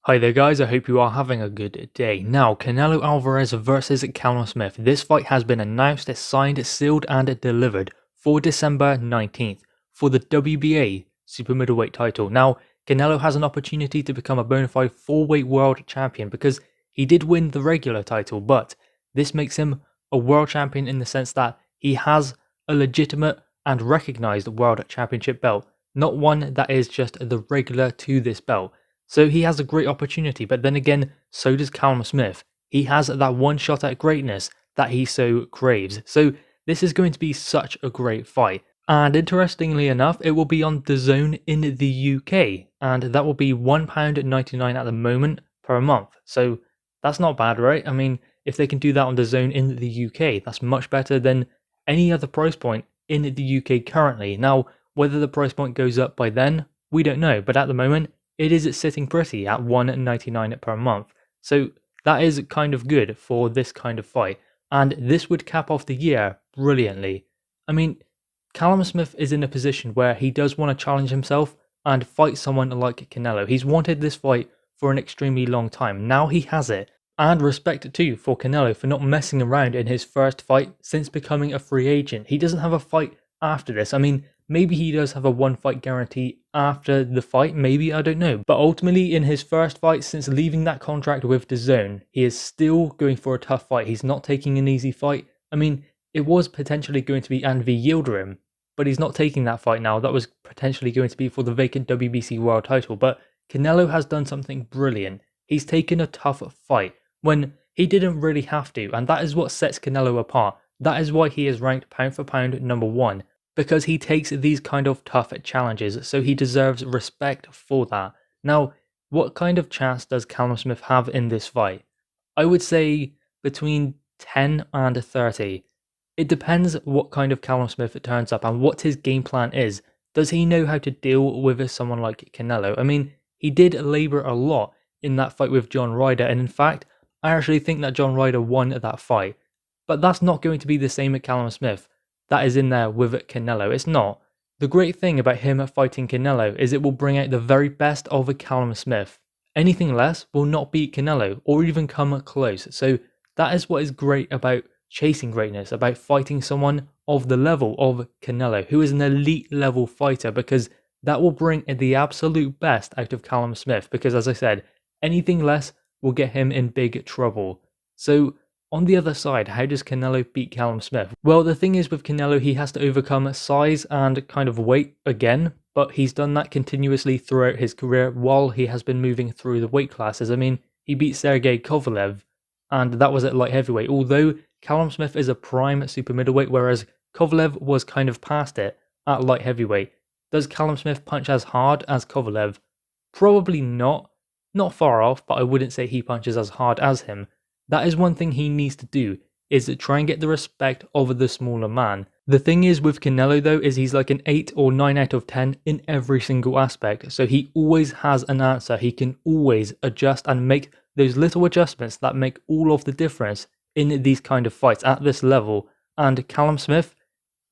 Hi there guys, I hope you are having a good day. Now, Canelo Alvarez versus Callum Smith. This fight has been announced, signed, sealed and delivered for December 19th for the WBA super middleweight title. Now, Canelo has an opportunity to become a bona fide 4-weight world champion because he did win the regular title, but this makes him a world champion in the sense that he has a legitimate and recognized world championship belt, not one that is just the regular to this belt. So he has a great opportunity, but then again, so does Callum Smith. He has that one shot at greatness that he so craves. So this is going to be such a great fight. And interestingly enough, it will be on DAZN in the UK, and that will be £1.99 at the moment per month. So that's not bad, right? I mean, if they can do that on DAZN in the UK, that's much better than any other price point in the UK currently. Now, whether the price point goes up by then, we don't know, but at the moment, it is sitting pretty at £1.99 per month. So that is kind of good for this kind of fight. And this would cap off the year brilliantly. I mean, Callum Smith is in a position where he does want to challenge himself and fight someone like Canelo. He's wanted this fight for an extremely long time. Now he has it. And respect too for Canelo for not messing around in his first fight since becoming a free agent. He doesn't have a fight after this. I mean, maybe he does have a one fight guarantee after the fight, maybe, I don't know. But ultimately, in his first fight since leaving that contract with DAZN, he is still going for a tough fight. He's not taking an easy fight. I mean, it was potentially going to be Anvi Yildirim, but he's not taking that fight now. That was potentially going to be for the vacant WBC world title. But Canelo has done something brilliant. He's taken a tough fight when he didn't really have to, and that is what sets Canelo apart. That is why he is ranked pound for pound #1. Because he takes these kind of tough challenges, so he deserves respect for that. Now, what kind of chance does Callum Smith have in this fight? I would say between 10 and 30. It depends what kind of Callum Smith turns up and what his game plan is. Does he know how to deal with someone like Canelo? I mean, he did labour a lot in that fight with John Ryder, and in fact, I actually think that John Ryder won that fight. But that's not going to be the same at Callum Smith that is in there with Canelo. It's not. The great thing about him fighting Canelo is it will bring out the very best of Callum Smith. Anything less will not beat Canelo or even come close. So that is what is great about chasing greatness, about fighting someone of the level of Canelo, who is an elite level fighter, because that will bring the absolute best out of Callum Smith, because as I said, anything less will get him in big trouble. So on the other side, how does Canelo beat Callum Smith? Well, the thing is with Canelo, he has to overcome size and kind of weight again, but he's done that continuously throughout his career while he has been moving through the weight classes. I mean, he beat Sergey Kovalev, and that was at light heavyweight, although Callum Smith is a prime super middleweight, whereas Kovalev was kind of past it at light heavyweight. Does Callum Smith punch as hard as Kovalev? Probably not. Not far off, but I wouldn't say he punches as hard as him. That is one thing he needs to do, is to try and get the respect of the smaller man. The thing is with Canelo though, is he's like an 8 or 9 out of 10 in every single aspect. So he always has an answer. He can always adjust and make those little adjustments that make all of the difference in these kind of fights at this level. And Callum Smith,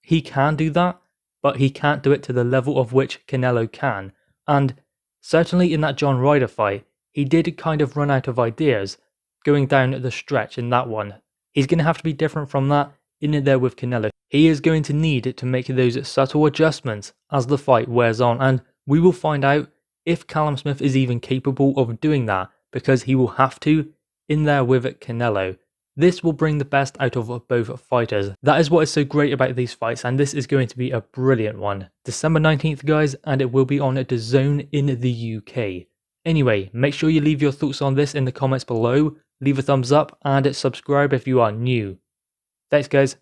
he can do that, but he can't do it to the level of which Canelo can. And certainly in that John Ryder fight, he did kind of run out of ideas going down the stretch in that one. He's going to have to be different from that in there with Canelo. He is going to need to make those subtle adjustments as the fight wears on, and we will find out if Callum Smith is even capable of doing that, because he will have to in there with Canelo. This will bring the best out of both fighters. That is what is so great about these fights, and this is going to be a brilliant one. December 19th guys, and it will be on DAZN in the UK. Anyway, make sure you leave your thoughts on this in the comments below. Leave a thumbs up and subscribe if you are new. Thanks guys.